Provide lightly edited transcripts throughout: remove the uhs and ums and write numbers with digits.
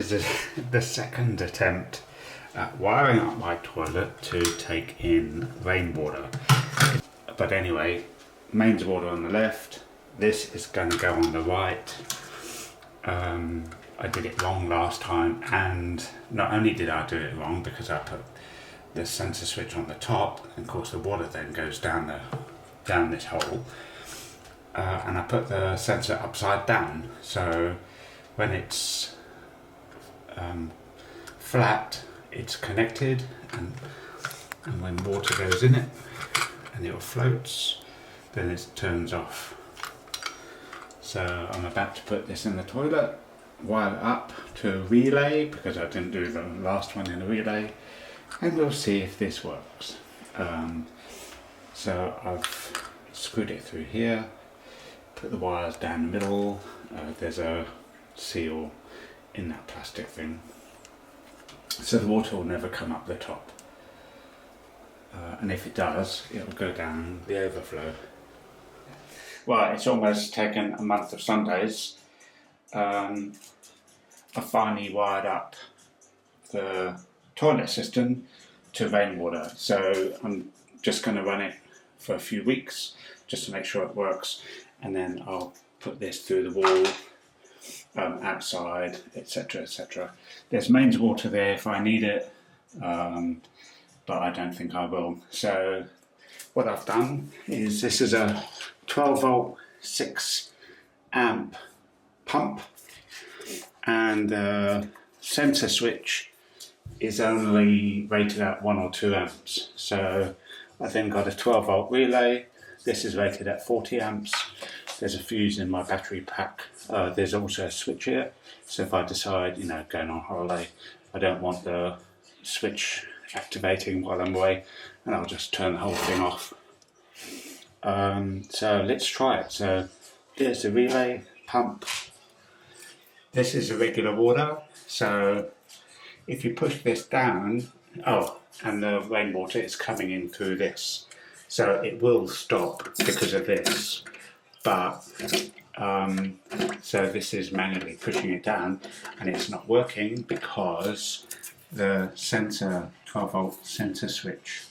This is the second attempt at wiring up my toilet to take in rainwater. But anyway, mains water on the left, this is going to go on the right. I did it wrong last time, and not only did I do it wrong because I put the sensor switch on the top, and of course the water then goes down this hole, and I put the sensor upside down, so when it's flat it's connected, and when water goes in it and it floats, then it turns off. So I'm about to put this in the toilet, wire it up to a relay because I didn't do the last one in a relay, and we'll see if this works. So I've screwed it through here, put the wires down the middle. There's a seal in that plastic thing, so the water will never come up the top, and if it does, it'll go down the overflow. Well, it's almost taken a month of Sundays. I finally wired up the toilet system to rainwater, so I'm just going to run it for a few weeks just to make sure it works, and then I'll put this through the wall, outside, etc, etc. There's mains water there if I need it, but I don't think I will. So what I've done is, this is a 12 volt 6 amp pump, and the sensor switch is only rated at 1 or 2 amps. So I then got a 12 volt relay. This is rated at 40 amps. There's a fuse in my battery pack. There's also a switch here, so if I decide, going on holiday, I don't want the switch activating while I'm away, and I'll just turn the whole thing off. So let's try it. So here's the relay pump. This is the regular water, so if you push this down, and the rainwater is coming in through this, so it will stop because of this, but so this is manually pushing it down, and it's not working because the sensor 12 volt sensor switch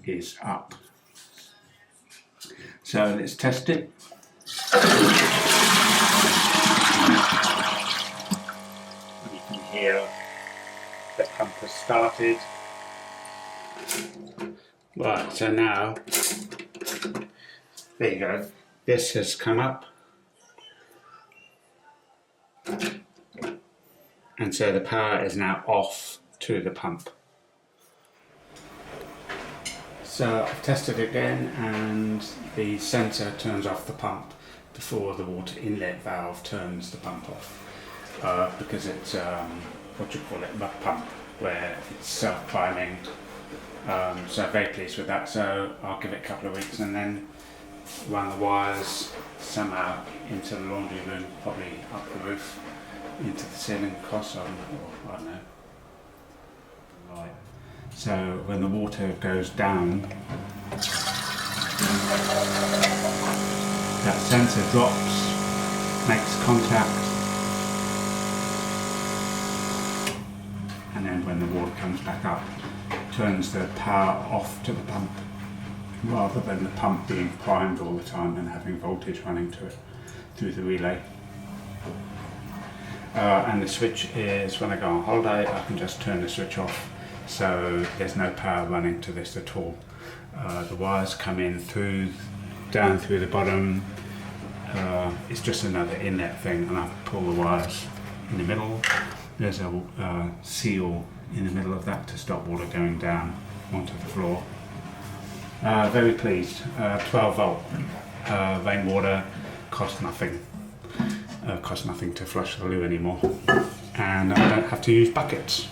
is up. So let's test it. You can hear the pump has started. Right, so now, there you go, this has come up, and so the power is now off to the pump. So I've tested it again, and the sensor turns off the pump before the water inlet valve turns the pump off, because it's a mud pump where it's self-priming. So I'm very pleased with that. So I'll give it a couple of weeks and then run the wires somehow into the laundry room, probably up the roof into the ceiling across, or I don't know. Right. So when the water goes down, that sensor drops, makes contact, and then when the water comes back up, turns the power off to the pump, rather than the pump being primed all the time and having voltage running to it through the relay. And the switch is, when I go on holiday, I can just turn the switch off, so there's no power running to this at all. The wires come in down through the bottom. It's just another inlet thing, and I pull the wires in the middle. There's a seal in the middle of that to stop water going down onto the floor. Very pleased. 12 volt rainwater, costs nothing. Costs nothing to flush the loo anymore, and I don't have to use buckets.